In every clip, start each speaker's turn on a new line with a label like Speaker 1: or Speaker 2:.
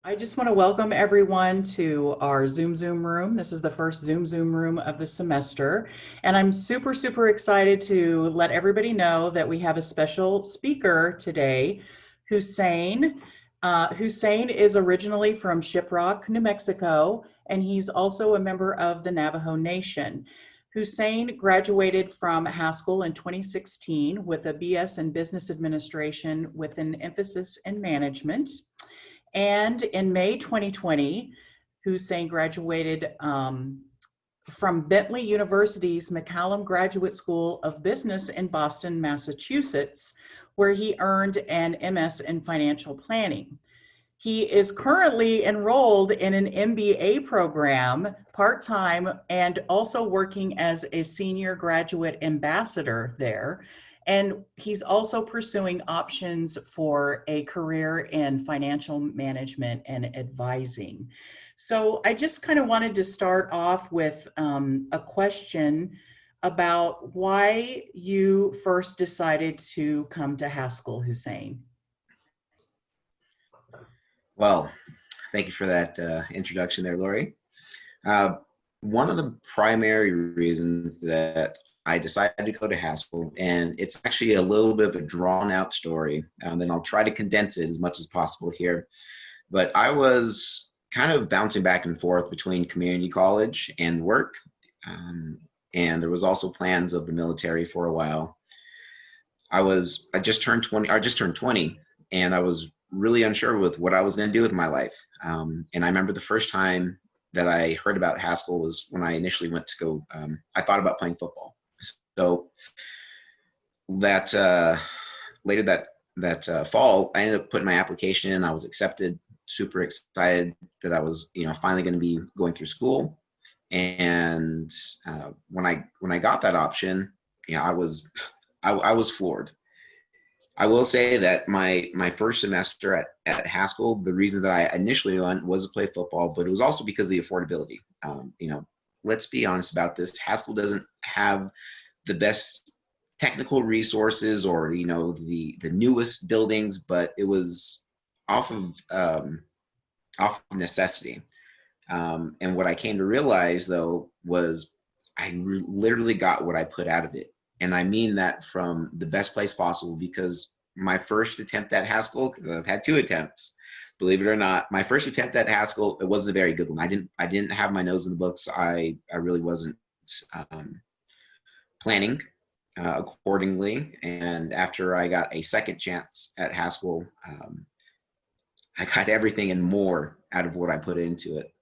Speaker 1: I just want to welcome everyone to our Zoom room. This is the first Zoom room of the semester. And I'm super excited to let everybody know that we have a special speaker today, Hussien. Hussien is originally from Shiprock, New Mexico, and he's also a member of the Navajo Nation. Hussien graduated from Haskell in 2016 with a BS in Business Administration with an emphasis in management. And in May 2020, Hussein graduated from Bentley University's McCallum Graduate School of Business in Boston, Massachusetts, where he earned an MS in financial planning. He is currently enrolled in an MBA program part-time and also working as a senior graduate ambassador there. And he's also pursuing options for a career in financial management and advising. So I just kind of wanted to start off with a question about why you first decided to come to Haskell, Hussein.
Speaker 2: Well, thank you for that introduction there, Lori. Uh, One of the primary reasons that I decided to go to Haskell, and it's actually a little bit of a drawn out story, and I'll try to condense it as much as possible here. But I was kind of bouncing back and forth between community college and work. Um, and there was also plans of the military for a while. I just turned 20, I just turned 20, and I was really unsure with what I was going to do with my life. And I remember the first time that I heard about Haskell was when I initially went to go, I thought about playing football. So that later that fall, I ended up putting my application in. I was accepted, super excited that I was, finally going to be going through school. And when I got that option, I was floored. I will say that my first semester at Haskell, the reason that I initially went was to play football, but it was also because of the affordability. Let's be honest about this. Haskell doesn't have the best technical resources or the newest buildings, but it was off of off of necessity. And what I came to realize though was literally got what I put out of it. And I mean that from the best place possible, because my first attempt at Haskell, because I've had two attempts, believe it or not, my first attempt at Haskell, it wasn't a very good one. I didn't have my nose in the books. I really wasn't um, planning accordingly. And after I got a second chance at Haskell, I got everything and more out of what I put into it.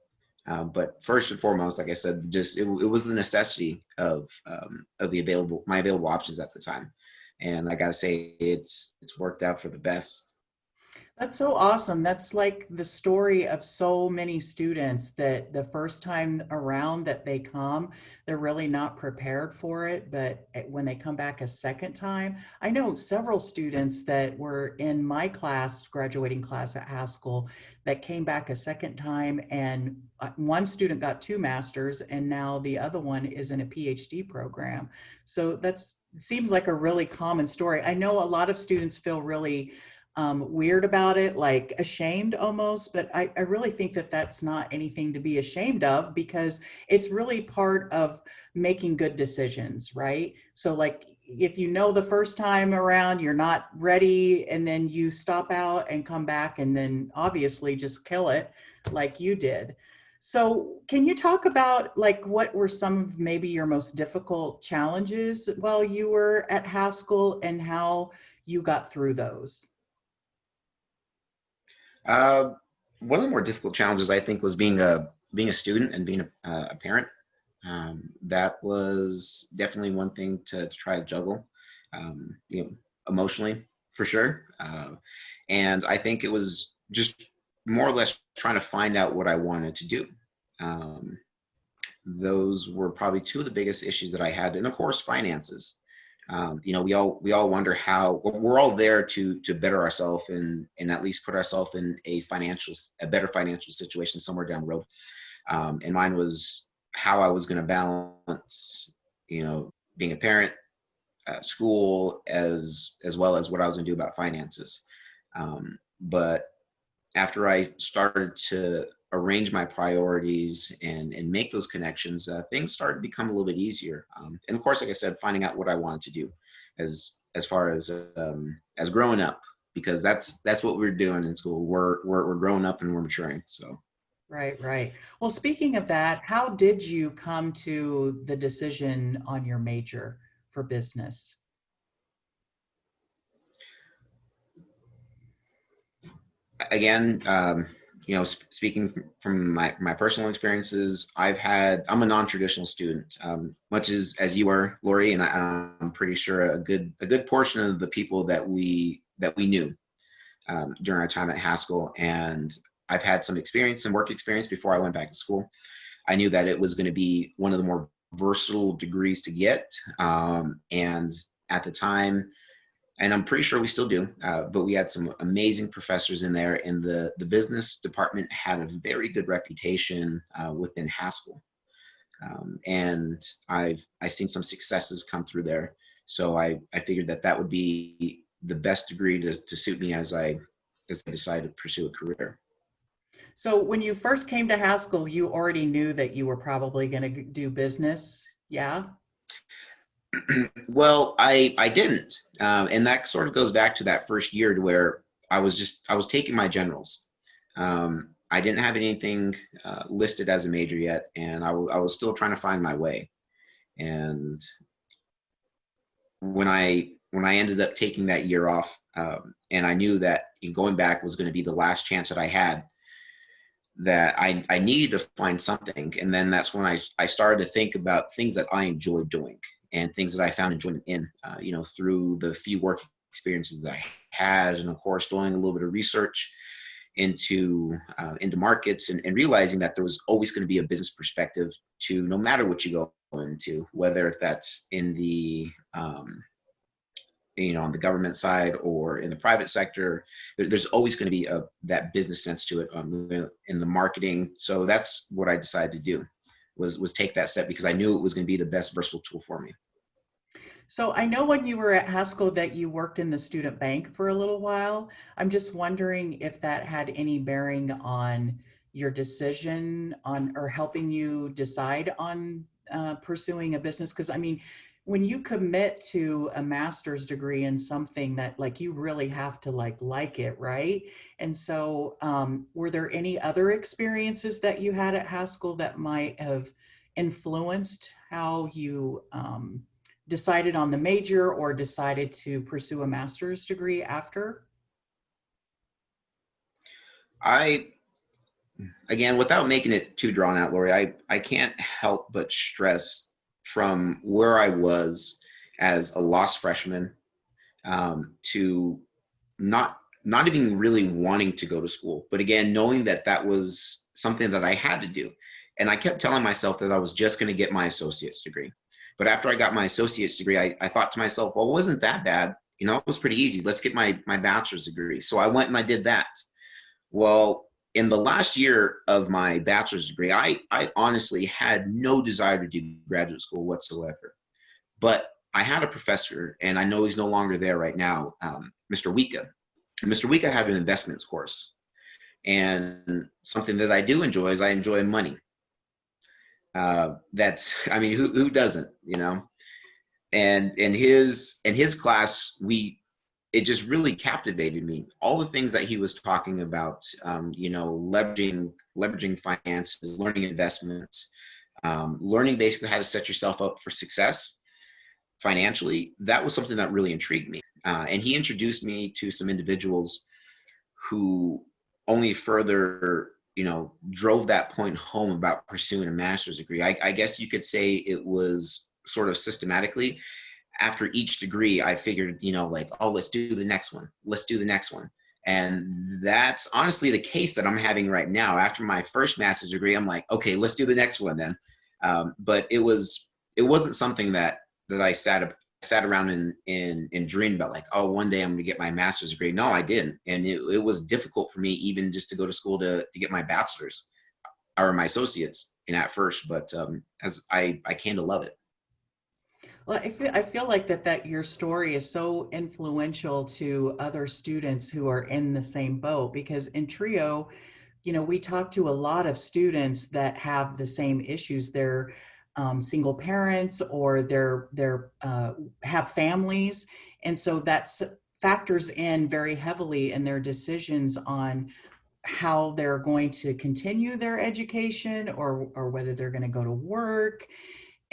Speaker 2: But first and foremost, like I said, just it was the necessity of my available options at the time, and I gotta say it's worked out for the best.
Speaker 1: That's so awesome. That's like the story of so many students that the first time around that they come, they're really not prepared for it. But when they come back a second time, I know several students that were in my class, graduating class at Haskell, that came back a second time. And one student got two masters, and now the other one is in a PhD program. So that's seems like a really common story. I know a lot of students feel really weird about it, like ashamed almost, but I really think that that's not anything to be ashamed of because it's really part of making good decisions, right? So like if you know the first time around you're not ready and then you stop out and come back and then obviously just kill it like you did. So can you talk about like what were some of maybe your most difficult challenges while you were at Haskell and how you got through those?
Speaker 2: Uh, One of the more difficult challenges I think was being a student and being a parent. That was definitely one thing to try to juggle, emotionally for sure. And I think it was just more or less trying to find out what I wanted to do. Um, those were probably two of the biggest issues that I had, and of course, finances. We all wonder how we're all there to better ourselves and at least put ourselves in a better financial situation somewhere down the road. And mine was how I was going to balance, being a parent, school, as well as what I was going to do about finances. But after I started to arrange my priorities and make those connections, things started to become a little bit easier. And of course, like I said, finding out what I wanted to do as far as growing up, because that's what we're doing in school. We're growing up and we're maturing. So
Speaker 1: Right, right. Well, speaking of that, how did you come to the decision on your major for business?
Speaker 2: again, speaking from my personal experiences, I'm a non-traditional student, much as you are, Lori, and I'm pretty sure a good portion of the people that we knew during our time at Haskell. And I've had some experience and work experience before I went back to school. I knew that it was going to be one of the more versatile degrees to get, and at the time, and I'm pretty sure we still do, but we had some amazing professors in there, and the business department had a very good reputation within Haskell, and I've seen some successes come through there. So I figured that would be the best degree to suit me as I decided to pursue a career.
Speaker 1: So when you first came to Haskell, you already knew that you were probably going to do business. Yeah.
Speaker 2: Well, I didn't, and that sort of goes back to that first year to where I was taking my generals. I didn't have anything listed as a major yet, and I was still trying to find my way. And when I ended up taking that year off, and I knew that going back was going to be the last chance that I had, that I needed to find something. And then that's when I started to think about things that I enjoyed doing and things that I found enjoyment in, through the few work experiences that I had, and of course doing a little bit of research into markets, and realizing that there was always going to be a business perspective to no matter what you go into, whether that's in the on the government side or in the private sector. There's always going to be that business sense to it, in the marketing. So that's what I decided to do, was take that step, because I knew it was going to be the best versatile tool for me.
Speaker 1: So I know when you were at Haskell that you worked in the student bank for a little while. I'm just wondering if that had any bearing on your decision on, or helping you decide on pursuing a business. Because I mean, when you commit to a master's degree in something that like you really have to like it, right? And so were there any other experiences that you had at Haskell that might have influenced how you decided on the major or decided to pursue a master's degree after?
Speaker 2: I Again, without making it too drawn out, Lori, I can't help but stress from where I was as a lost freshman, to not even really wanting to go to school, but again knowing that was something that I had to do. And I kept telling myself that I was just going to get my associate's degree. But after I got my associate's degree, I thought to myself, well, it wasn't that bad. It was pretty easy. Let's get my bachelor's degree. So I went and I did that. Well, in the last year of my bachelor's degree, I honestly had no desire to do graduate school whatsoever. But I had a professor, and I know he's no longer there right now, Mr. Wika. Mr. Wika had an investments course. And something that I do enjoy is I enjoy money. I mean, who doesn't? And in his class, it just really captivated me. All the things that he was talking about, leveraging finances, learning investments, learning basically how to set yourself up for success financially. That was something that really intrigued me. And he introduced me to some individuals who only further, drove that point home about pursuing a master's degree. I guess you could say it was sort of systematically. After each degree, I figured, oh, let's do the next one. Let's do the next one. And that's honestly the case that I'm having right now. After my first master's degree, I'm like, okay, let's do the next one then. But it wasn't something that I sat around and dreamed about, like, oh, one day I'm gonna get my master's degree. No, I didn't. And it was difficult for me even just to go to school to get my bachelor's or my associates at first. But as I came to love it.
Speaker 1: Well, I feel like that your story is so influential to other students who are in the same boat, because in Trio, you know, we talk to a lot of students that have the same issues. They're single parents, or they're have families, and so that's factors in very heavily in their decisions on how they're going to continue their education, or whether they're going to go to work.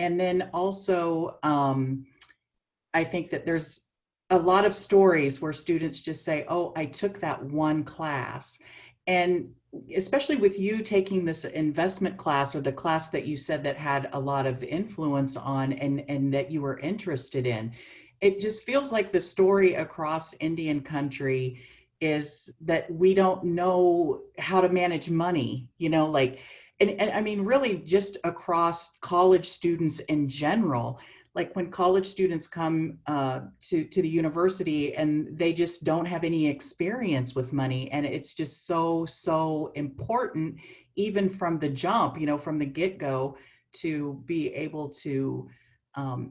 Speaker 1: And then also, I think that there's a lot of stories where students just say, oh, I took that one class. And especially with you taking this investment class, or the class that you said that had a lot of influence on, and that you were interested in, it just feels like the story across Indian country is that we don't know how to manage money, you know, like, and I mean, really just across college students in general. Like when college students come to the university and they just don't have any experience with money, and it's just so important, even from the jump, you know, from the get-go, to be able to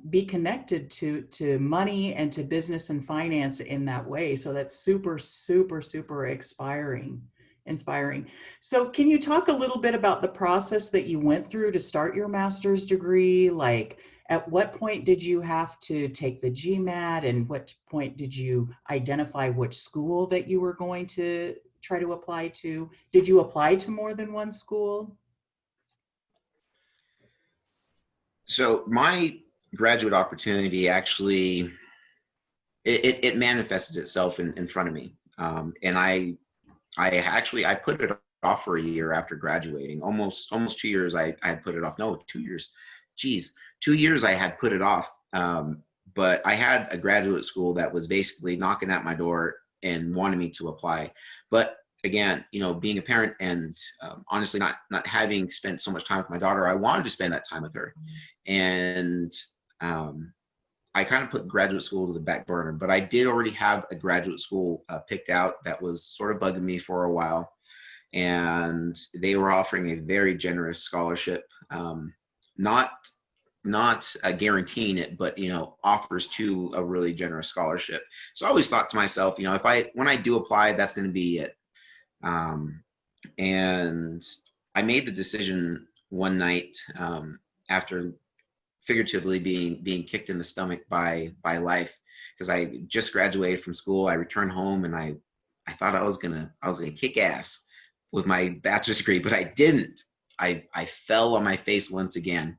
Speaker 1: be connected to money and to business and finance in that way. So that's super inspiring. So can you talk a little bit about the process that you went through to start your master's degree? Like, at what point did you have to take the GMAT, and what point did you identify which school that you were going to try to apply to? Did you apply to more than one school?
Speaker 2: So my graduate opportunity actually it manifested itself in front of me, and I put it off for a year after graduating. Almost 2 years I had put it off. No, 2 years. Geez, 2 years I had put it off. But I had a graduate school that was basically knocking at my door and wanted me to apply. But again, you know, being a parent and honestly not having spent so much time with my daughter, I wanted to spend that time with her, and um, I kind of put graduate school to the back burner. But I did already have a graduate school picked out that was sort of bugging me for a while, and they were offering a very generous scholarship, not guaranteeing it, but you know, offers to a really generous scholarship. So I always thought to myself, you know, if I when I do apply, that's going to be it. Um, and I made the decision one night, after figuratively being kicked in the stomach by life, because I just graduated from school. I returned home, and I thought I was gonna kick ass with my bachelor's degree, but I didn't. I fell on my face once again,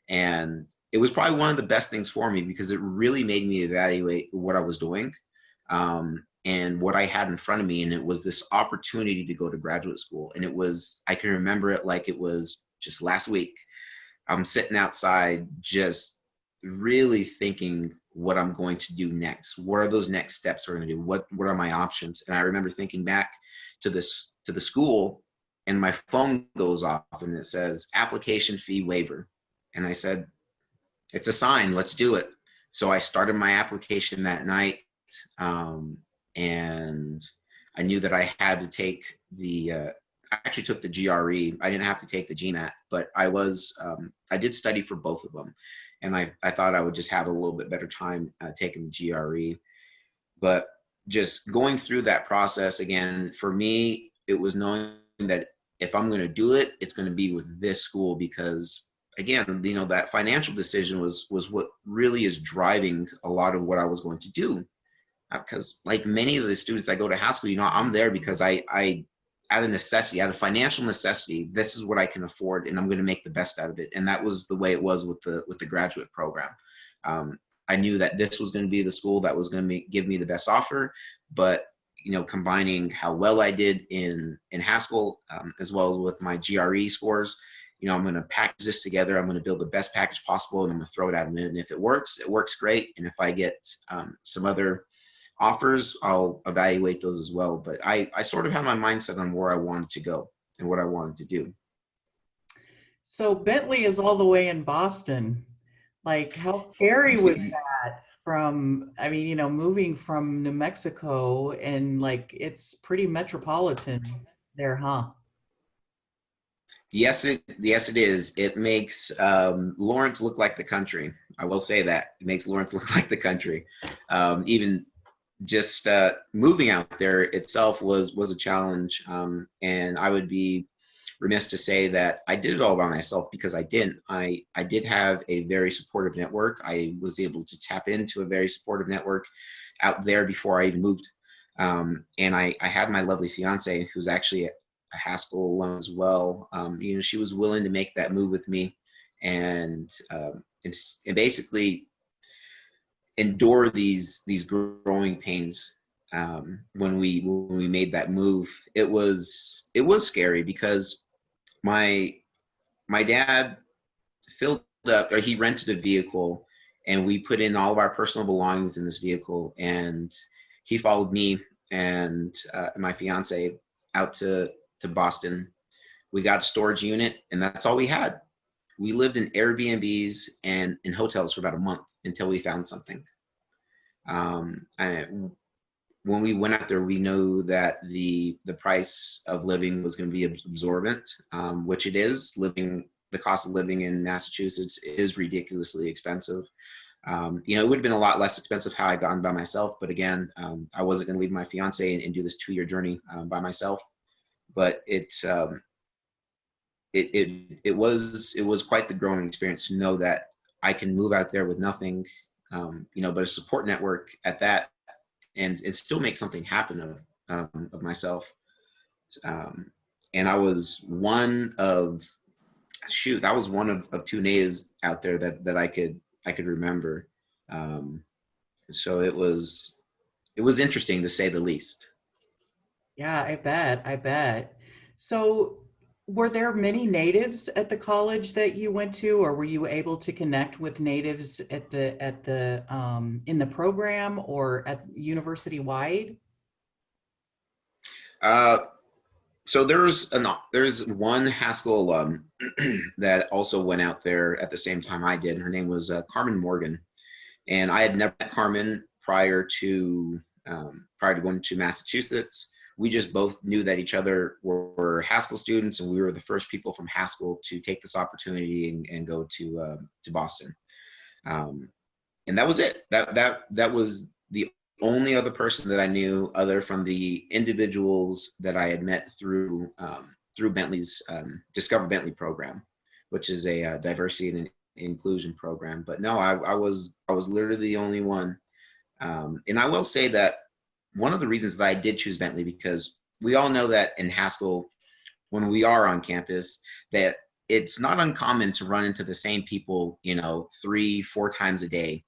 Speaker 2: and it was probably one of the best things for me, because it really made me evaluate what I was doing, and what I had in front of me. And it was this opportunity to go to graduate school. And I can remember it like it was just last week. I'm sitting outside just really thinking what I'm going to do next. What are those next steps we're going to do? What are my options? And I remember thinking back to the school, and my phone goes off and it says application fee waiver. And I said, it's a sign, let's do it. So I started my application that night, and I knew that I had to take I actually took the GRE. I didn't have to take the GMAT, but I did study for both of them. And I thought I would just have a little bit better time taking the GRE. But just going through that process again, for me, it was knowing that if I'm going to do it, it's going to be with this school, because again, you know, that financial decision was what really is driving a lot of what I was going to do. Because like many of the students that go to Haskell, you know, I'm there because I out of necessity, out of financial necessity, this is what I can afford, and I'm going to make the best out of it. And that was the way it was with the graduate program. I knew that this was going to be the school that was going to give me the best offer, but you know, combining how well I did in Haskell, as well as with my GRE scores, you know, I'm going to package this together. I'm going to build the best package possible, and I'm going to throw it at them. And if it works great. And if I get some other offers, I'll evaluate those as well. But I sort of had my mindset on where I wanted to go and what I wanted to do.
Speaker 1: So Bentley is all the way in Boston. Like, how scary was that from, I mean, you know, moving from New Mexico, and like it's pretty metropolitan there, huh?
Speaker 2: Yes, it is. It makes Lawrence look like the country. I will say that it makes Lawrence look like the country. Even just moving out there itself was a challenge, and I would be remiss to say that I did it all by myself because I didn't. I did have a very supportive network. I was able to tap into a very supportive network out there before I even moved. And I had my lovely fiance, who's actually a Haskell alum as well. She was willing to make that move with me, and and basically endure these growing pains. When we made that move, it was scary because my my dad filled up, or he rented a vehicle, and we put in all of our personal belongings in this vehicle, and he followed me and my fiance out to Boston. We got a storage unit, and that's all we had. We lived in Airbnbs and in hotels for about a month until we found something. And when we went out there, we knew that the price of living was going to be absorbent, which it is. The cost of living in Massachusetts is ridiculously expensive. It would have been a lot less expensive had I gone by myself, but again, I wasn't going to leave my fiance and do this 2-year journey by myself. But it was quite the growing experience to know that I can move out there with nothing, but a support network at that, and still make something happen of myself. And I was one of two natives out there that I could remember. So it was interesting, to say the least.
Speaker 1: Yeah, I bet. So, were there many natives at the college that you went to, or were you able to connect with natives at the in the program or at university wide?
Speaker 2: Uh, so there's one Haskell alum that also went out there at the same time I did. Her name was Carmen Morgan, and I had never met Carmen prior to going to Massachusetts. We just both knew that each other were Haskell students, and we were the first people from Haskell to take this opportunity and go to Boston. Um, and that was it. That was the only other person that I knew, other from the individuals that I had met through Bentley's Discover Bentley program, which is a diversity and inclusion program. But no, I was literally the only one. And I will say that one of the reasons that I did choose Bentley, because we all know that in Haskell, when we are on campus, that it's not uncommon to run into the same people, 3, 4 times a day.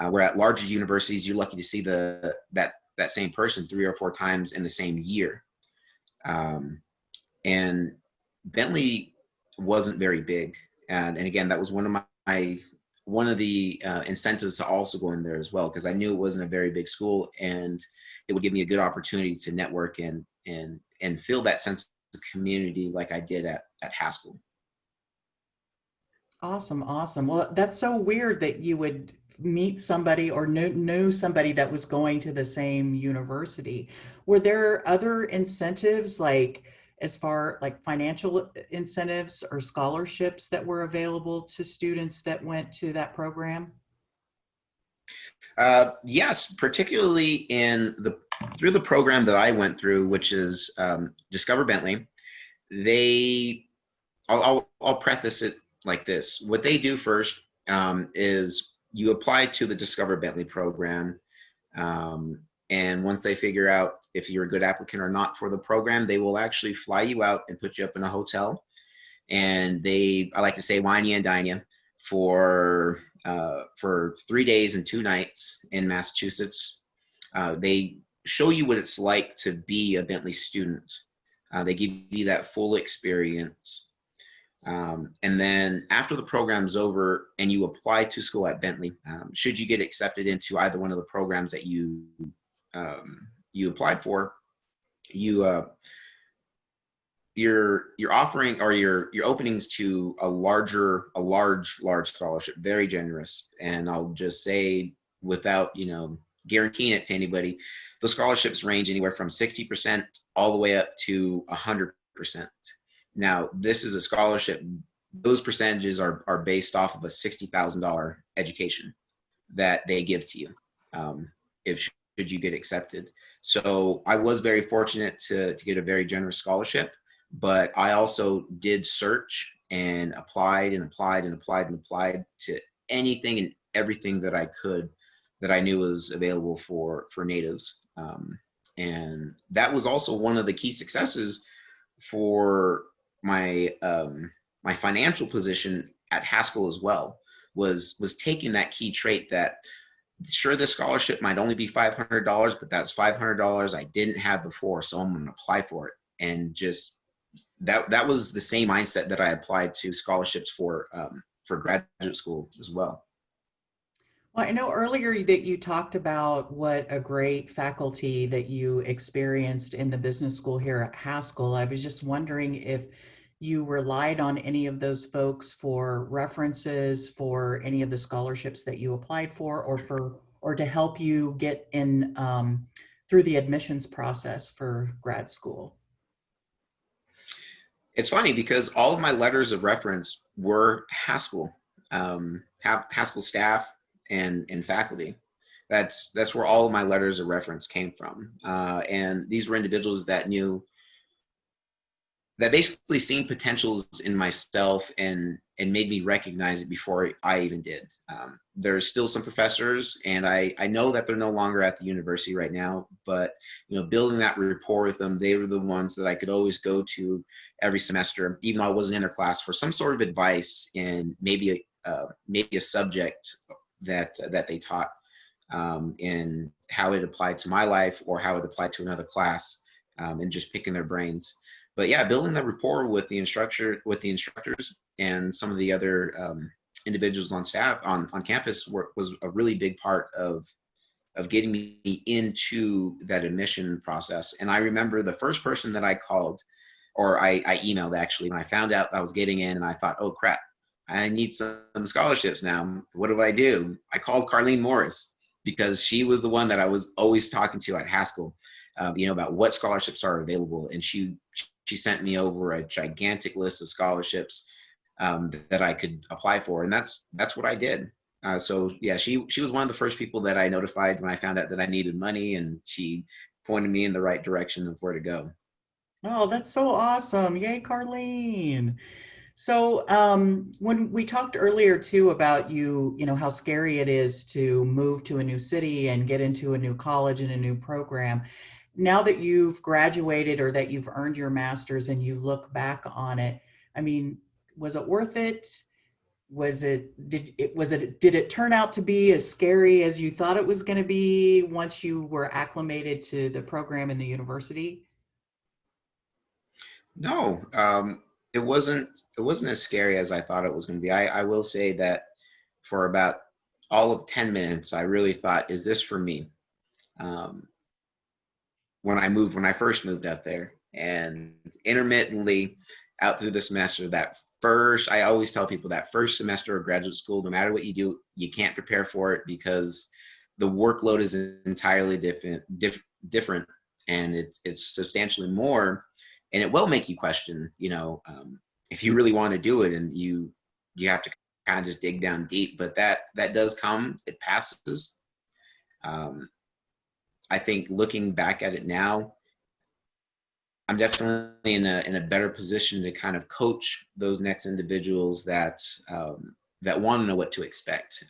Speaker 2: Where at larger universities, you're lucky to see that same person 3 or 4 times in the same year. And Bentley wasn't very big, and again, that was one of the incentives to also go in there as well, because I knew it wasn't a very big school, and it would give me a good opportunity to network and feel that sense of community like I did at Haskell.
Speaker 1: Awesome, awesome. Well, that's so weird that you would meet somebody or knew somebody that was going to the same university. Were there other incentives, like as far like financial incentives or scholarships that were available to students that went to that program?
Speaker 2: Yes, particularly through the program that I went through, which is Discover Bentley. They, I'll preface it like this: what they do first is you apply to the Discover Bentley program, and once they figure out if you're a good applicant or not for the program, they will actually fly you out and put you up in a hotel, and I like to say, wine you and dine you for 3 days and 2 nights in Massachusetts. They show you what it's like to be a Bentley student. They give you that full experience. And then after the program's over and you apply to school at Bentley, should you get accepted into either one of the programs that you applied for, your offering, or your openings to a large scholarship, very generous. And I'll just say, without guaranteeing it to anybody, the scholarships range anywhere from 60% all the way up to 100%. Now, this is a scholarship. Those percentages are based off of a $60,000 education that they give to you, if should you get accepted. So I was very fortunate to get a very generous scholarship, but I also did search and applied and applied and applied and applied to anything and everything that I could, that I knew was available for natives. And that was also one of the key successes for my my financial position at Haskell as well, was taking that key trait that, sure, the scholarship might only be $500, but that's $500 I didn't have before, so I'm going to apply for it. And just that was the same mindset that I applied to scholarships for graduate school as well.
Speaker 1: Well, I know earlier that you talked about what a great faculty that you experienced in the business school here at Haskell. I was just wondering if you relied on any of those folks for references for any of the scholarships that you applied for, or to help you get in through the admissions process for grad school.
Speaker 2: It's funny because all of my letters of reference were Haskell, Haskell staff and faculty. That's where all of my letters of reference came from. And these were individuals that knew, that basically seen potentials in myself and made me recognize it before I even did. There's still some professors, and I know that they're no longer at the university right now, but building that rapport with them, they were the ones that I could always go to every semester, even though I wasn't in their class, for some sort of advice in maybe a subject that they taught, and how it applied to my life or how it applied to another class, and just picking their brains. But yeah, building that rapport with the instructors and some of the other individuals on staff on campus was a really big part of getting me into that admission process. And I remember the first person that I called, or I emailed actually, when I found out I was getting in, and I thought, oh crap, I need some scholarships now. What do? I called Carlene Morris, because she was the one that I was always talking to at Haskell, about what scholarships are available. And she sent me over a gigantic list of scholarships that I could apply for, and that's what I did. So yeah, she was one of the first people that I notified when I found out that I needed money, and she pointed me in the right direction of where to go.
Speaker 1: Oh, that's so awesome. Yay, Carlene. So, when we talked earlier too about how scary it is to move to a new city and get into a new college and a new program. Now that you've graduated or that you've earned your master's and you look back on it, I mean, was it worth it? Did it turn out to be as scary as you thought it was going to be once you were acclimated to the program in the university?
Speaker 2: No, it wasn't as scary as I thought it was going to be. I will say that for about all of 10 minutes, I really thought, is this for me? Um, when I first moved up there, and intermittently out through the semester, I always tell people that first semester of graduate school, no matter what you do, you can't prepare for it, because the workload is entirely different, and it's substantially more, and it will make you question, if you really want to do it, and you have to kind of just dig down deep. But that does come, it passes. Um, I think looking back at it now, I'm definitely in a better position to kind of coach those next individuals that want to know what to expect.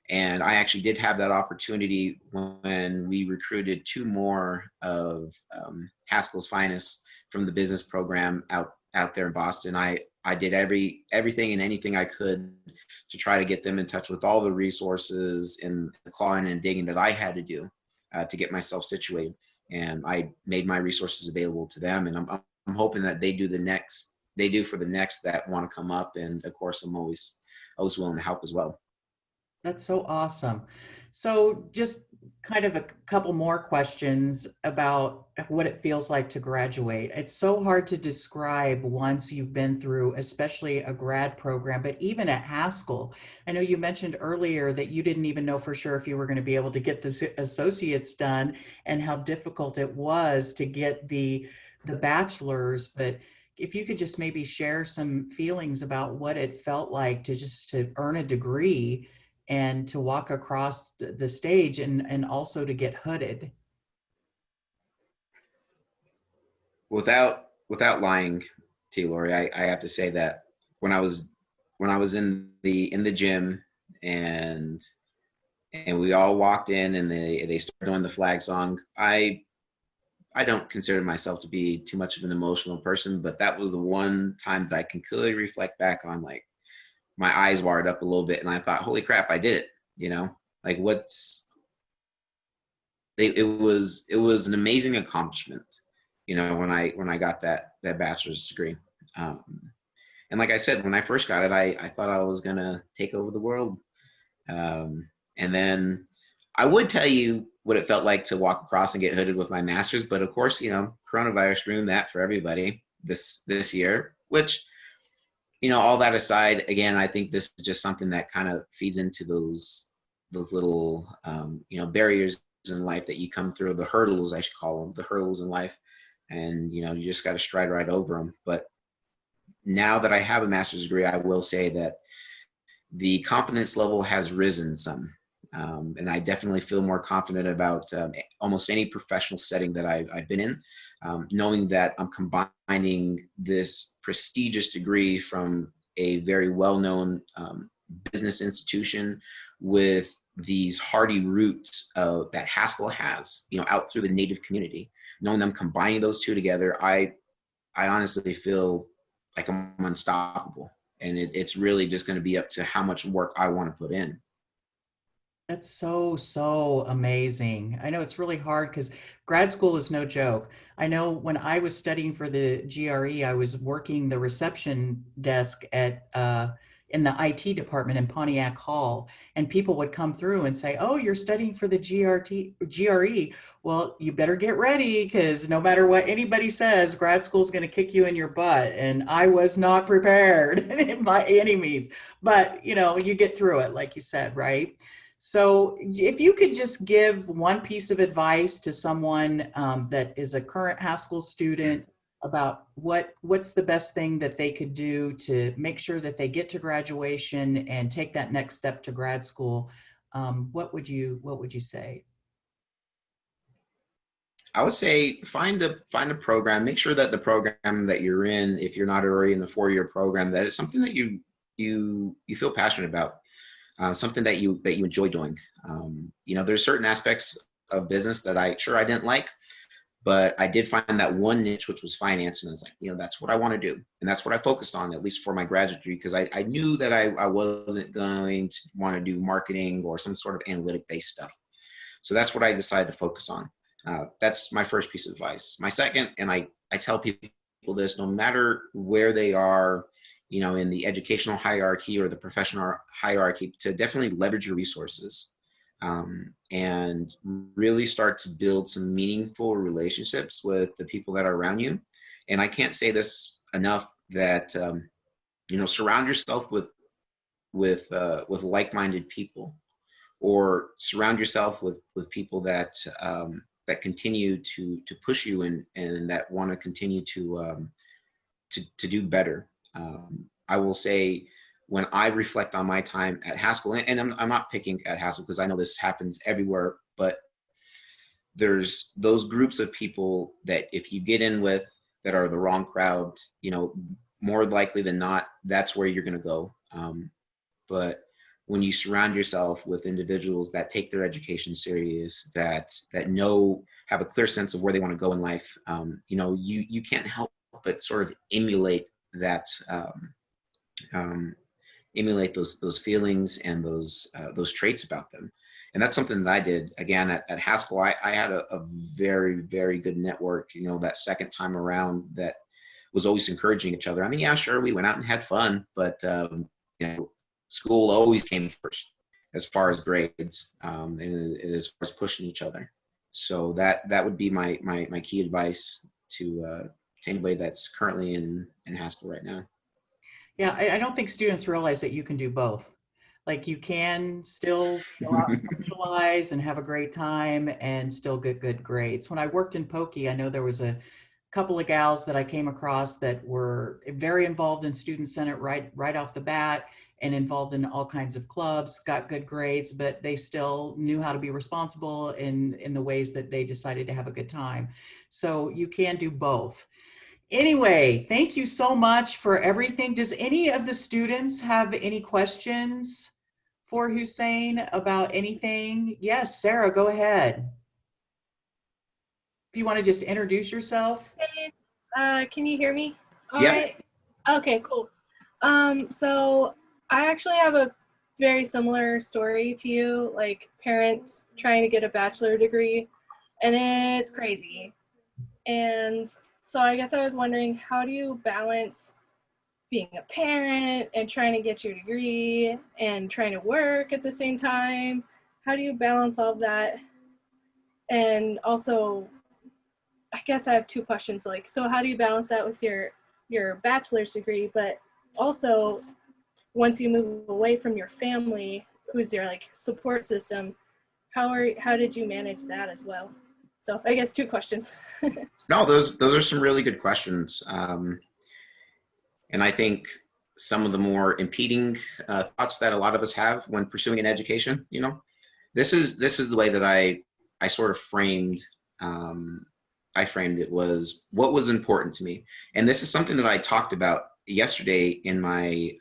Speaker 2: And I actually did have that opportunity when we recruited two more of Haskell's finest from the business program out there in Boston. I did everything and anything I could to try to get them in touch with all the resources and the clawing and digging that I had to do to get myself situated. And I made my resources available to them, and I'm hoping that they do for the next that want to come up. And of course, I'm always willing to help as well.
Speaker 1: That's so awesome. So just kind of a couple more questions about what it feels like to graduate. It's so hard to describe once you've been through, especially a grad program, but even at Haskell. I know you mentioned earlier that you didn't even know for sure if you were going to be able to get the associates done, and how difficult it was to get the bachelor's. But if you could just maybe share some feelings about what it felt like to just to earn a degree and to walk across the stage and also to get hooded.
Speaker 2: Without lying to you, Lori, I have to say that when I was in the gym and we all walked in and they started doing the flag song, I don't consider myself to be too much of an emotional person, but that was the one time that I can clearly reflect back on, like my eyes wired up a little bit and I thought, holy crap, I did it, you know? Like it was an amazing accomplishment, you know, when I got that bachelor's degree. Um, and like I said, when I first got it, I thought I was gonna take over the world. And then I would tell you what it felt like to walk across and get hooded with my master's, but of course, you know, coronavirus ruined that for everybody this year. Which, you know, all that aside, again, I think this is just something that kind of feeds into those little you know, barriers in life that you come through, the hurdles, I should call them, the hurdles in life, and you know, you just got to stride right over them. But now that I have a master's degree, I will say that the confidence level has risen some. And I definitely feel more confident about almost any professional setting that I've been in, knowing that I'm combining this prestigious degree from a very well-known business institution with these hardy roots that Haskell has, you know, out through the Native community. Knowing them combining those two together, I honestly feel like I'm unstoppable. And it's really just going to be up to how much work I want to put in.
Speaker 1: That's so, so amazing. I know it's really hard because grad school is no joke. I know when I was studying for the GRE, I was working the reception desk at in the IT department in Pontiac Hall, and people would come through and say, "Oh, you're studying for the GRE. Well, you better get ready because no matter what anybody says, grad school is going to kick you in your butt." And I was not prepared by any means, but you know, you get through it, like you said, right? So, if you could just give one piece of advice to someone that is a current Haskell student about what's the best thing that they could do to make sure that they get to graduation and take that next step to grad school, what would you say?
Speaker 2: I would say find a program. Make sure that the program that you're in, if you're not already in the 4-year program, that it's something that you feel passionate about, something that you enjoy doing. You know, there's certain aspects of business that I didn't like, but I did find that one niche, which was finance, and I was like, you know, that's what I want to do, and that's what I focused on, at least for my graduate degree, because I knew that I wasn't going to want to do marketing or some sort of analytic based stuff. So that's what I decided to focus on. That's my first piece of advice. My second, and I tell people this, no matter where they are, you know, in the educational hierarchy or the professional hierarchy, to definitely leverage your resources, and really start to build some meaningful relationships with the people that are around you. And I can't say this enough that you know, surround yourself with like-minded people, or surround yourself with people that that continue to push you and that want to continue to do better. I will say, when I reflect on my time at Haskell, and I'm not picking at Haskell because I know this happens everywhere, but there's those groups of people that if you get in with that are the wrong crowd, you know, more likely than not, that's where you're going to go. But when you surround yourself with individuals that take their education serious, that know, have a clear sense of where they want to go in life, you know, you can't help but sort of emulate that, emulate those feelings and those traits about them. And that's something that I did again at Haskell. I had a very good network, you know, that second time around, that was always encouraging each other. I mean, yeah, sure, we went out and had fun, but you know, school always came first as far as grades, and as far as pushing each other. So that would be my key advice to anybody that's currently in Haskell right now.
Speaker 1: Yeah, I don't think students realize that you can do both. Like you can still go out and socialize and have a great time and still get good grades. When I worked in Pokey, I know there was couple of gals that I came across that were very involved in Student Senate right off the bat, and involved in all kinds of clubs, got good grades, but they still knew how to be responsible in the ways that they decided to have a good time. So you can do both. Anyway, thank you so much for everything. Does any of the students have any questions for Hussien about anything? Yes, Sarah, go ahead. If you want to just introduce yourself.
Speaker 3: Hey, can you hear me? All
Speaker 2: Yep.
Speaker 3: right. Okay, cool. So I actually have a very similar story to you, like parents trying to get a bachelor degree, and it's crazy. And so I guess I was wondering, how do you balance being a parent and trying to get your degree and trying to work at the same time? How do you balance all of that? And also, I guess I have two questions. Like, so how do you balance that with your bachelor's degree, but also once you move away from your family, who's your like support system, how did you manage that as well? So I guess two questions.
Speaker 2: No, those are some really good questions. And I think some of the more impeding thoughts that a lot of us have when pursuing an education, you know, this is the way that I sort of framed it was what was important to me. And this is something that I talked about yesterday in my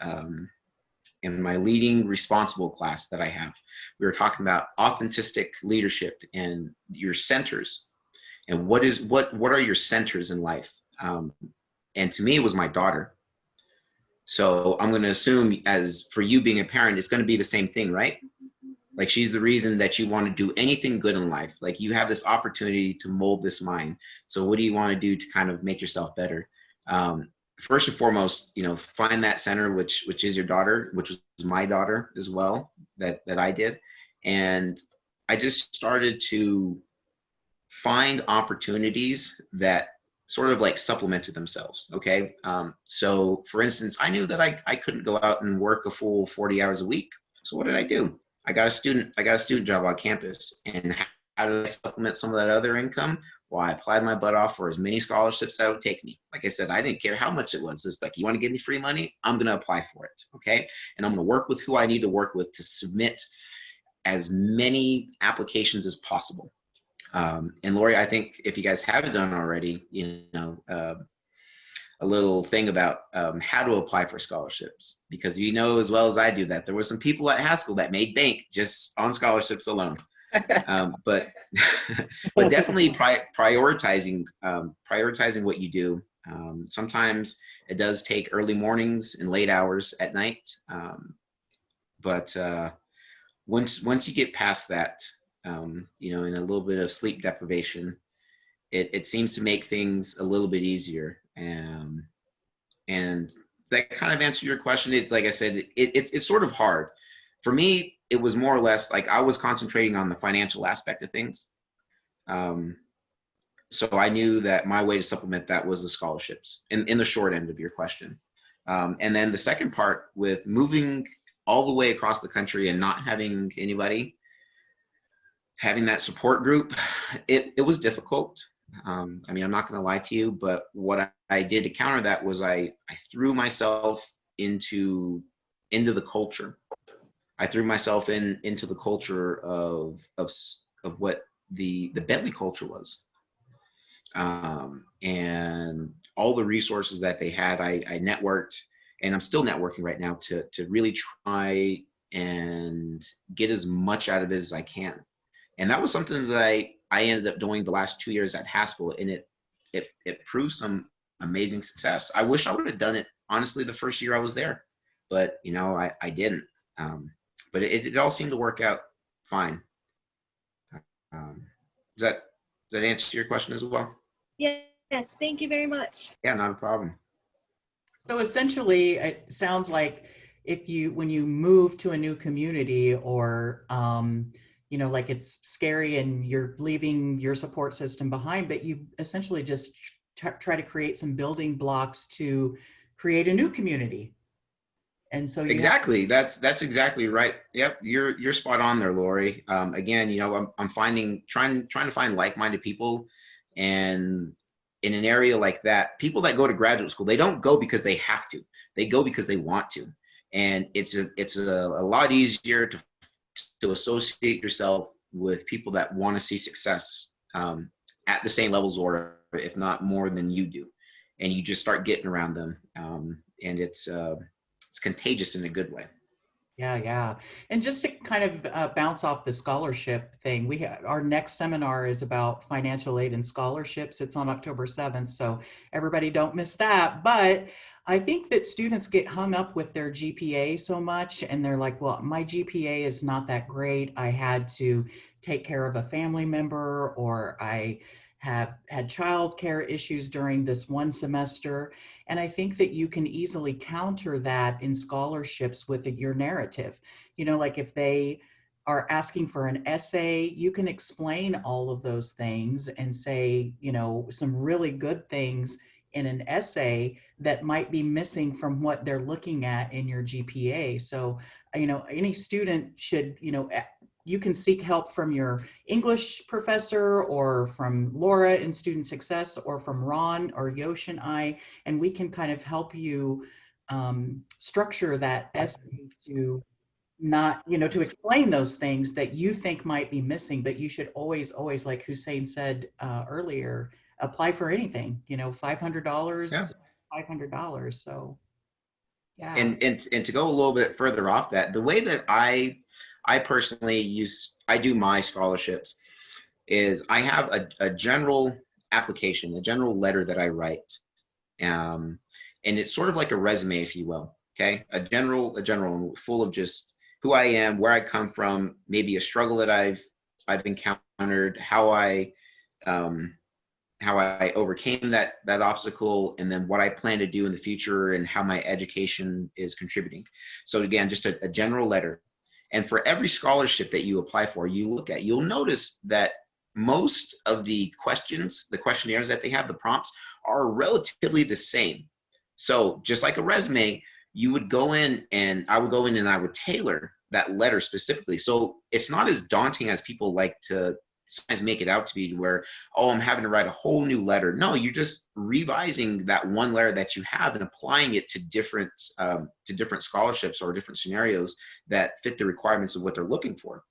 Speaker 2: leading responsible class that I have. We were talking about authentic leadership and your centers, and what are your centers in life. And to me, it was my daughter. So I'm going to assume, as for you being a parent, it's going to be the same thing, right? Like, she's the reason that you want to do anything good in life. Like, you have this opportunity to mold this mind. So what do you want to do to kind of make yourself better? First and foremost, you know, find that center, which is your daughter, which was my daughter as well, that I did. And I just started to find opportunities that sort of like supplemented themselves. Okay. So for instance, I knew that I couldn't go out and work a full 40 hours a week. So what did I do? I got a student job on campus. And how did I supplement some of that other income? Well, I applied my butt off for as many scholarships that would take me. Like I said, I didn't care how much it was. It's like, you want to give me free money? I'm going to apply for it. Okay. And I'm going to work with who I need to work with to submit as many applications as possible. And Lori, I think if you guys haven't done already, you know, a little thing about how to apply for scholarships, because you know as well as I do that there were some people at Haskell that made bank just on scholarships alone. But but definitely prioritizing what you do. Sometimes it does take early mornings and late hours at night, but once you get past that, you know, in a little bit of sleep deprivation, it seems to make things a little bit easier. And that kind of answered your question. Like I said, it's sort of hard. For me, it was more or less like I was concentrating on the financial aspect of things. So I knew that my way to supplement that was the scholarships in the short end of your question. And then the second part, with moving all the way across the country and not having anybody, having that support group, it was difficult. I mean, I'm not going to lie to you, but what I did to counter that was I threw myself into the culture. I threw myself into the culture of what the Bentley culture was, and all the resources that they had. I networked, and I'm still networking right now to really try and get as much out of it as I can. And that was something that I ended up doing the last 2 years at Haskell, and it proved some amazing success. I wish I would have done it, honestly, the first year I was there, but you know, I didn't. But it all seemed to work out fine. Does that answer your question as well?
Speaker 3: Yes, thank you very much.
Speaker 2: Yeah, not a problem.
Speaker 1: So essentially, it sounds like when you move to a new community, or you know, like it's scary and you're leaving your support system behind, but you essentially just try to create some building blocks to create a new community. And so
Speaker 2: exactly, that's exactly right. Yep, you're spot on there, Lori. Again, you know, I'm trying to find like-minded people, and in an area like that, people that go to graduate school, they don't go because they have to. They go because they want to. And it's a lot easier to associate yourself with people that want to see success at the same levels, or if not more than you do. And you just start getting around them. And it's contagious in a good way.
Speaker 1: Yeah, yeah. And just to kind of bounce off the scholarship thing, our next seminar is about financial aid and scholarships. It's on October 7th, so everybody don't miss that. But I think that students get hung up with their GPA so much, and they're like, well, my GPA is not that great. I had to take care of a family member, or I have had childcare issues during this one semester. And I think that you can easily counter that in scholarships with your narrative. You know, like if they are asking for an essay, you can explain all of those things and say, you know, some really good things in an essay that might be missing from what they're looking at in your GPA. So, you know, any student should, you know, you can seek help from your English professor or from Laura in Student Success or from Ron or Yosh and I, and we can kind of help you structure that essay to not, you know, to explain those things that you think might be missing, but you should always, always, like Hussien said earlier, apply for anything, you know, $500,
Speaker 2: Yeah.
Speaker 1: $500. So, yeah.
Speaker 2: And to go a little bit further off that, the way that I personally I do my scholarships is I have a general application, a general letter that I write. And it's sort of like a resume, if you will. Okay. A general full of just who I am, where I come from, maybe a struggle that I've encountered, how I overcame that obstacle, and then what I plan to do in the future and how my education is contributing. So again, just a general letter. And for every scholarship that you apply for, you'll notice that most of the questions, the questionnaires that they have, the prompts, are relatively the same. So just like a resume, you would go in and I would go in and I would tailor that letter specifically. So it's not as daunting as people like to sometimes make it out to be, where, oh, I'm having to write a whole new letter. No, you're just revising that one letter that you have and applying it to different scholarships or different scenarios that fit the requirements of what they're looking for.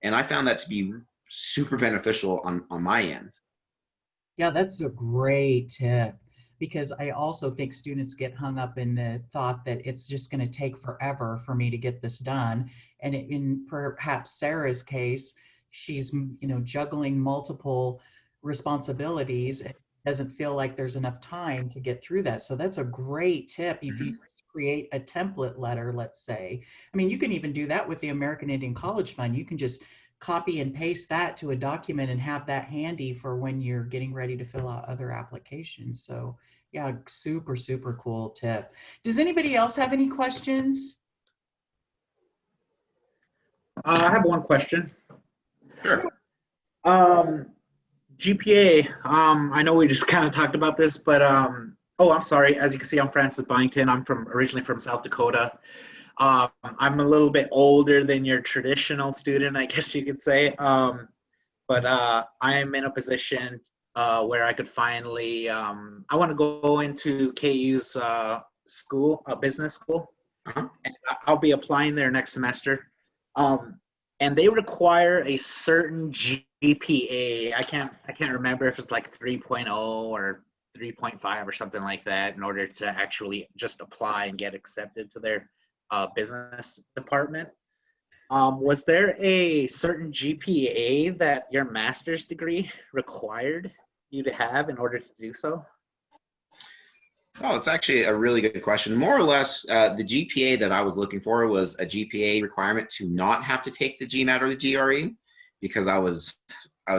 Speaker 2: And I found that to be super beneficial on my end.
Speaker 1: Yeah, that's a great tip, because I also think students get hung up in the thought that it's just going to take forever for me to get this done. And in perhaps Sarah's case, she's, you know, juggling multiple responsibilities and doesn't feel like there's enough time to get through that. So that's a great tip. If you just create a template letter, let's say, I mean, you can even do that with the American Indian College Fund. You can just copy and paste that to a document and have that handy for when you're getting ready to fill out other applications. So yeah, super, super cool tip. Does anybody else have any questions?
Speaker 4: I have one question.
Speaker 2: Sure.
Speaker 4: GPA, I know we just kind of talked about this, but oh, I'm sorry. As you can see, I'm Francis Byington. I'm originally from South Dakota. I'm a little bit older than your traditional student, I guess you could say. But I'm in a position where I could finally, I want to go into KU's school, business school. And I'll be applying there next semester. And they require a certain GPA. I can't remember if it's like 3.0 or 3.5 or something like that in order to actually just apply and get accepted to their business department. Was there a certain GPA that your master's degree required you to have in order to do so?
Speaker 2: Oh, it's actually a really good question. More or less, the GPA that I was looking for was a GPA requirement to not have to take the GMAT or the GRE, because I was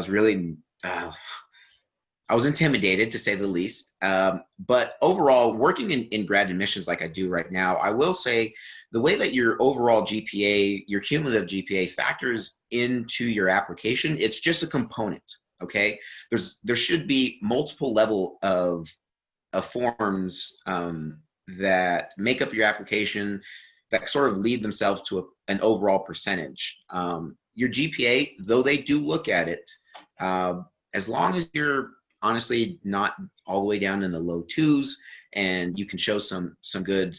Speaker 2: really I was intimidated, to say the least. But overall, working in grad admissions like I do right now, I will say the way that your overall GPA, your cumulative GPA factors into your application, it's just a component, okay? There should be multiple level of forms that make up your application that sort of lead themselves to an overall percentage. Your GPA, though they do look at it, as long as you're honestly not all the way down in the low twos, and you can show some good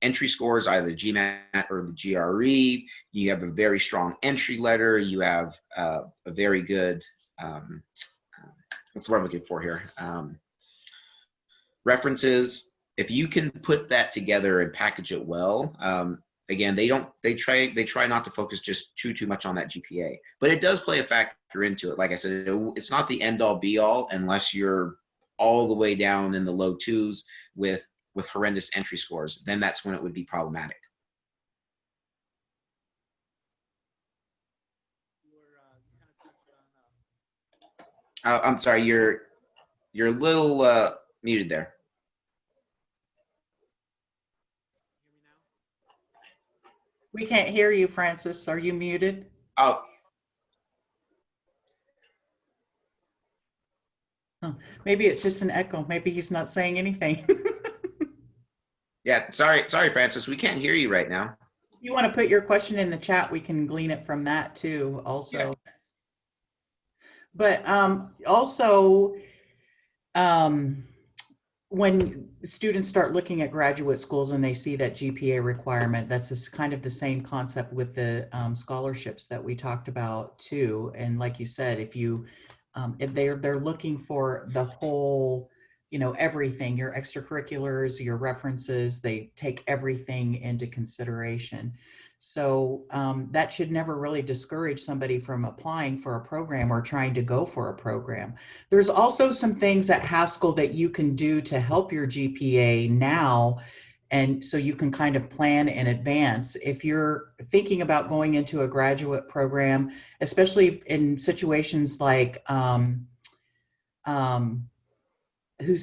Speaker 2: entry scores, either the GMAT or the GRE. You have a very strong entry letter. You have a very good, what's the word I'm looking for here? References. If you can put that together and package it well, again, they try not to focus just too much on that GPA, but it does play a factor into it. Like I said, it's not the end all be all unless you're all the way down in the low twos with horrendous entry scores. Then that's when it would be problematic. I'm sorry, you're a little muted there.
Speaker 1: We can't hear you, Francis. Are you muted?
Speaker 2: Oh,
Speaker 1: Oh, maybe it's just an echo. Maybe he's not saying anything.
Speaker 2: yeah. Sorry, Francis. We can't hear you right now.
Speaker 1: You want to put your question in the chat, we can glean it from that too also.
Speaker 2: Yeah.
Speaker 1: But also, when students start looking at graduate schools and they see that GPA requirement, that's just kind of the same concept with the scholarships that we talked about too. And like you said, if they're looking for the whole, everything, your extracurriculars, your references, they take everything into consideration. So that should never really discourage somebody from applying for a program or trying to go for a program. There's also some things at Haskell that you can do to help your GPA now, and so you can kind of plan in advance. If you're thinking about going into a graduate program, especially in situations like Hussien, who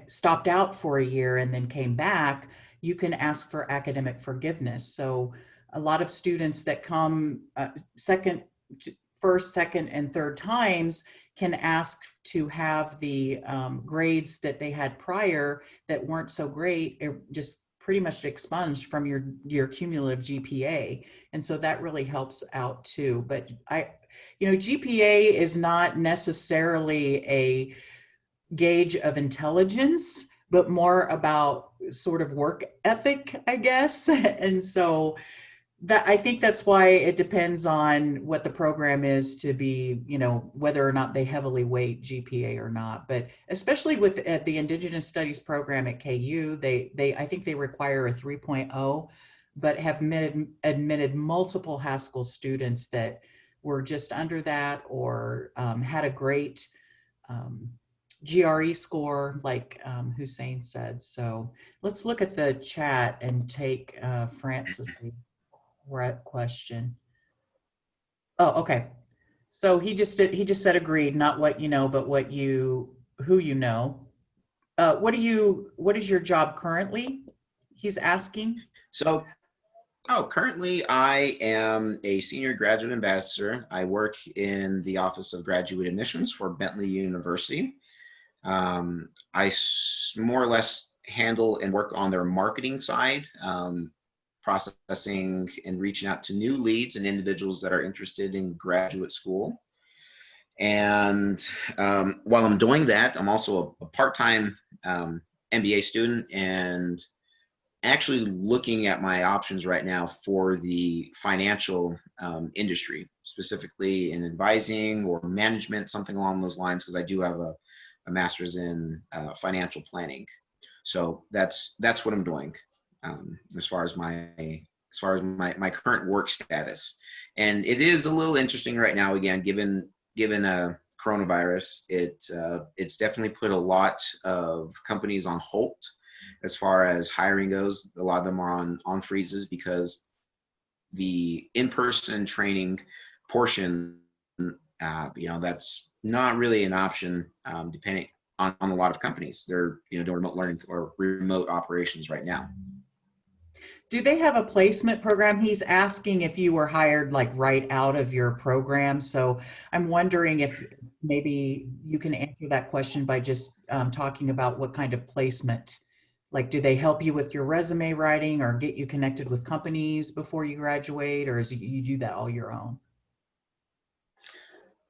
Speaker 1: stopped out for a year and then came back, you can ask for academic forgiveness. So a lot of students that come first, second, and third times can ask to have the grades that they had prior that weren't so great, just pretty much expunged from your cumulative GPA. And so that really helps out too. But GPA is not necessarily a gauge of intelligence, but more about sort of work ethic, I guess. And so I think that's why it depends on what the program is to be, whether or not they heavily weight GPA or not. But especially with the Indigenous Studies program at KU, I think they require a 3.0, but have admitted multiple Haskell students that were just under that or had a great GRE score, like Hussien said. So let's look at the chat and take Francis' question. Oh, okay. So he just said agreed, not what you know, but who you know. What is your job currently? He's asking.
Speaker 2: So, currently I am a senior graduate ambassador. I work in the Office of Graduate Admissions for Bentley University. I more or less handle and work on their marketing side, processing and reaching out to new leads and individuals that are interested in graduate school. And while I'm doing that, I'm also a part-time MBA student and actually looking at my options right now for the financial industry, specifically in advising or management, something along those lines, because I do have a master's in financial planning. So that's what I'm doing as far as my current work status. And it is a little interesting right now, again, given coronavirus. It's definitely put a lot of companies on hold as far as hiring goes. A lot of them are on freezes because the in-person training portion, that's not really an option, depending on a lot of companies. They're doing remote learning or remote operations right now.
Speaker 1: Do they have a placement program? He's asking if you were hired like right out of your program. So I'm wondering if maybe you can answer that question by just talking about what kind of placement. Like, do they help you with your resume writing or get you connected with companies before you graduate, or is you do that all your own?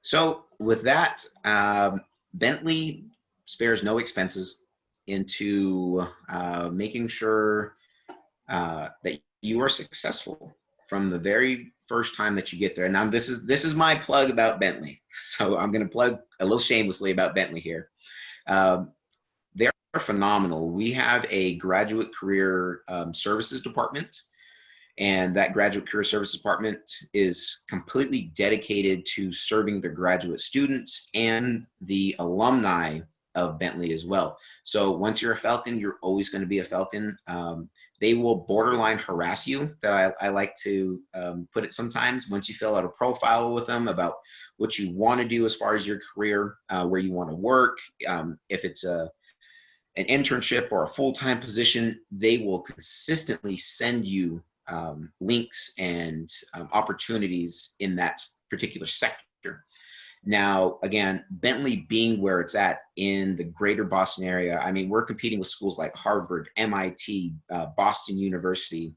Speaker 2: So with that, Bentley spares no expenses into making sure that you are successful from the very first time that you get there. And now this is my plug about Bentley. So I'm going to plug a little shamelessly about Bentley here. They're phenomenal. We have a graduate career services department, and that graduate career service department is completely dedicated to serving the graduate students and the alumni of Bentley as well. So once you're a Falcon, you're always going to be a Falcon. They will borderline harass you, that I like to put it sometimes, once you fill out a profile with them about what you want to do as far as your career, where you want to work. If it's an internship or a full-time position, they will consistently send you links and opportunities in that particular sector. Now, again, Bentley being where it's at in the greater Boston area, I mean, we're competing with schools like Harvard, MIT, Boston University,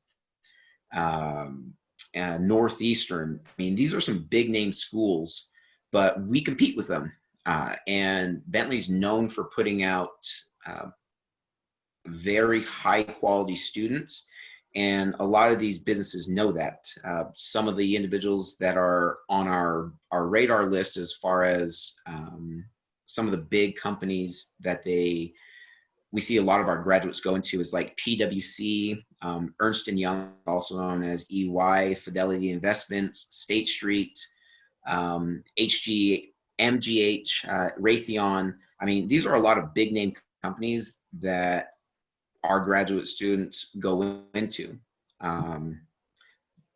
Speaker 2: Northeastern. I mean, these are some big name schools, but we compete with them. And Bentley's known for putting out very high quality students. And a lot of these businesses know that. Some of the individuals that are on our radar list, as far as some of the big companies that we see a lot of our graduates go into, is like PwC, Ernst & Young, also known as EY, Fidelity Investments, State Street, HG, MGH, Raytheon. I mean, these are a lot of big name companies that our graduate students go into.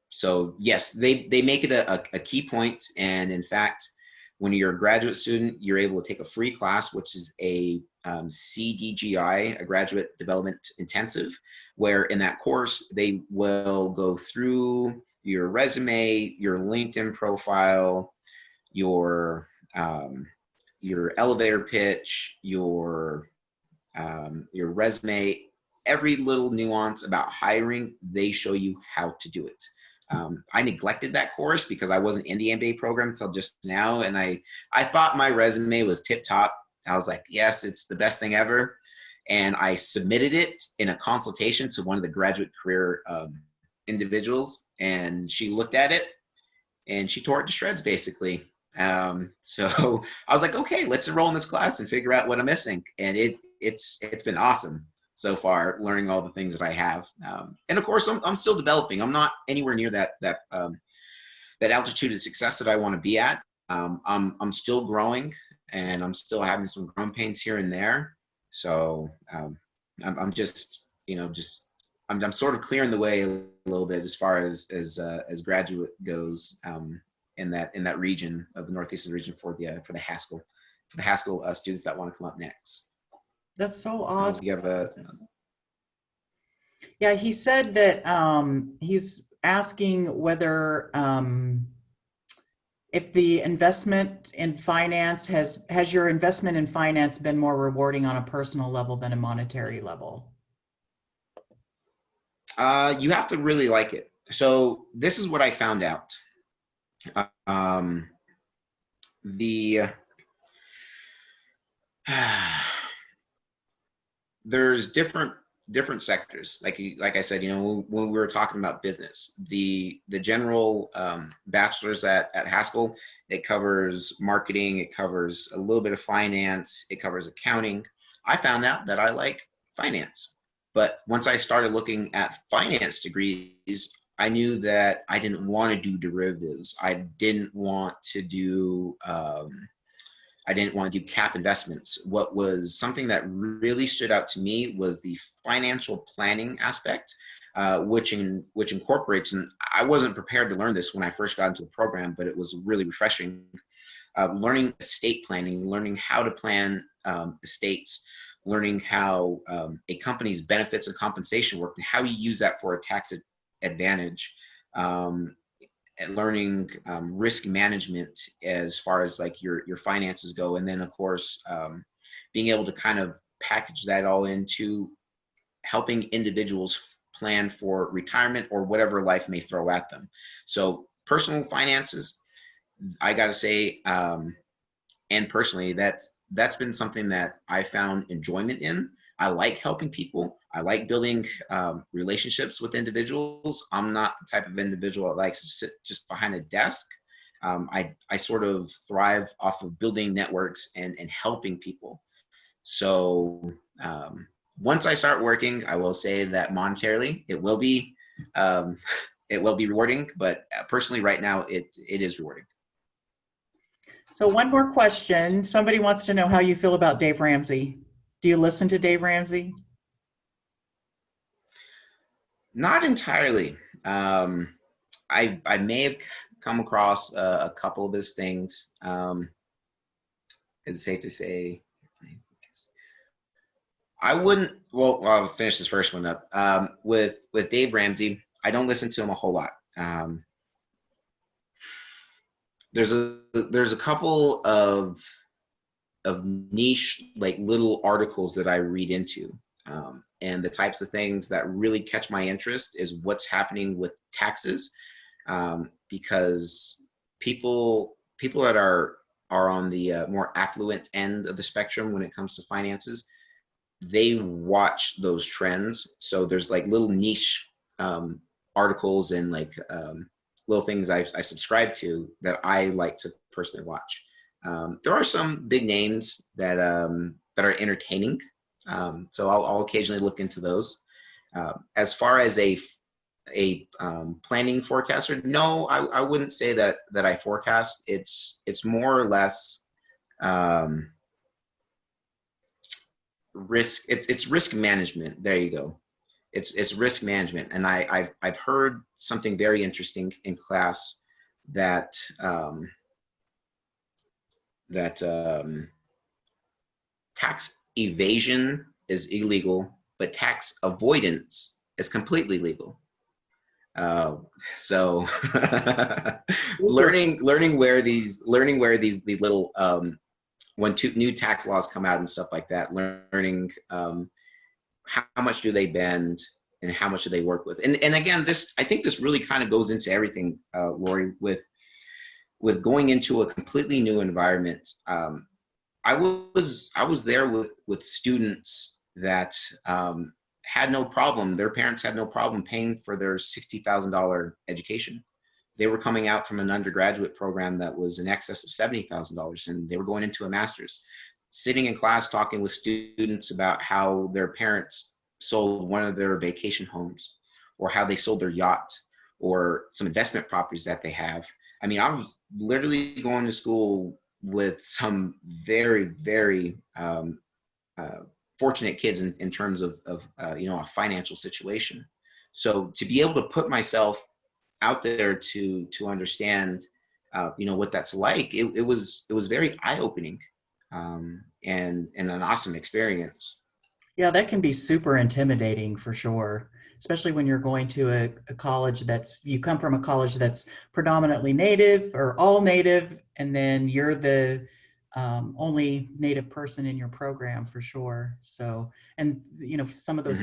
Speaker 2: So yes, they make it a key point. And in fact, when you're a graduate student, you're able to take a free class, which is a CDGI, a graduate development intensive, where in that course, they will go through your resume, your LinkedIn profile, your elevator pitch, your resume, every little nuance about hiring. They show you how to do it. I neglected that course because I wasn't in the MBA program until just now, and I thought my resume was tip top. I was like, yes, it's the best thing ever, and I submitted it in a consultation to one of the graduate career individuals, and she looked at it and she tore it to shreds, basically. So I was like, okay, let's enroll in this class and figure out what I'm missing, and it's been awesome so far, learning all the things that I have. And of course, I'm still developing. I'm not anywhere near that altitude of success that I want to be at. I'm still growing, and I'm still having some growing pains here and there. So I'm just, I'm sort of clearing the way a little bit as far as graduate goes in that region of the Northeastern region for the Haskell students that want to come up next.
Speaker 1: That's so awesome.
Speaker 2: You have
Speaker 1: Yeah, he said that he's asking whether if the investment in finance has your investment in finance been more rewarding on a personal level than a monetary level?
Speaker 2: You have to really like it. So this is what I found out. There's different sectors. Like I said, when we were talking about business, the general bachelor's at Haskell, it covers marketing, it covers a little bit of finance, it covers accounting. I found out that I like finance, but once I started looking at finance degrees, I knew that I didn't want to do derivatives. I didn't want to do cap investments. What was something that really stood out to me was the financial planning aspect, which incorporates, and I wasn't prepared to learn this when I first got into the program, but it was really refreshing. Learning estate planning, learning how to plan estates, learning how a company's benefits and compensation work, and how you use that for a tax advantage. And learning risk management as far as like your finances go, and then of course being able to kind of package that all into helping individuals plan for retirement or whatever life may throw at them. So personal finances, I gotta say, and personally, that's that's been something that I found enjoyment in. I like helping people. I like building relationships with individuals. I'm not the type of individual that likes to sit just behind a desk. I sort of thrive off of building networks and helping people. So once I start working, I will say that monetarily it will be rewarding, but personally right now it is rewarding.
Speaker 1: So one more question. Somebody wants to know how you feel about Dave Ramsey. Do you listen to Dave Ramsey?
Speaker 2: Not entirely. I may have come across a couple of his things. Is it safe to say? I wouldn't. Well, I'll finish this first one up. With Dave Ramsey, I don't listen to him a whole lot. There's a couple of niche, like, little articles that I read into, and the types of things that really catch my interest is what's happening with taxes, because people that are on the more affluent end of the spectrum when it comes to finances, they watch those trends. So there's like little niche articles and like little things I subscribe to that I like to personally watch. There are some big names that are entertaining, so I'll occasionally look into those. As far as a planning forecaster, no, I wouldn't say that I forecast. It's more or less risk. It's risk management. There you go. It's risk management, and I've heard something very interesting in class that tax evasion is illegal, but tax avoidance is completely legal. So learning where these little when new tax laws come out and stuff like that, learning how much do they bend and how much do they work with, and again, I think this really kind of goes into everything, Lori, with going into a completely new environment. I was there with students that had no problem. Their parents had no problem paying for their $60,000 education. They were coming out from an undergraduate program that was in excess of $70,000, and they were going into a master's. Sitting in class talking with students about how their parents sold one of their vacation homes, or how they sold their yacht, or some investment properties that they have. I mean, I was literally going to school with some very, very fortunate kids in terms of a financial situation. So to be able to put myself out there to understand, what that's like, it was very eye-opening, and an awesome experience.
Speaker 1: Yeah, that can be super intimidating for sure, especially when you're going to a college you come from a college that's predominantly native or all native, and then you're the only native person in your program for sure. So, and some of those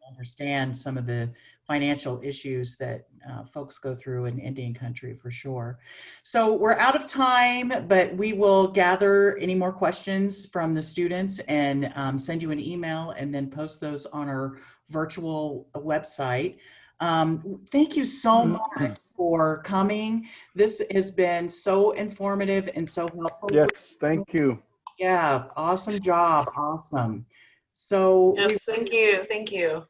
Speaker 1: understand some of the financial issues that folks go through in Indian country for sure. So we're out of time, but we will gather any more questions from the students and send you an email and then post those on our virtual website. Thank you so much for coming. This has been so informative and so helpful.
Speaker 5: Yes, thank you.
Speaker 1: Yeah, awesome job. Awesome. So
Speaker 6: yes, thank you. Thank you.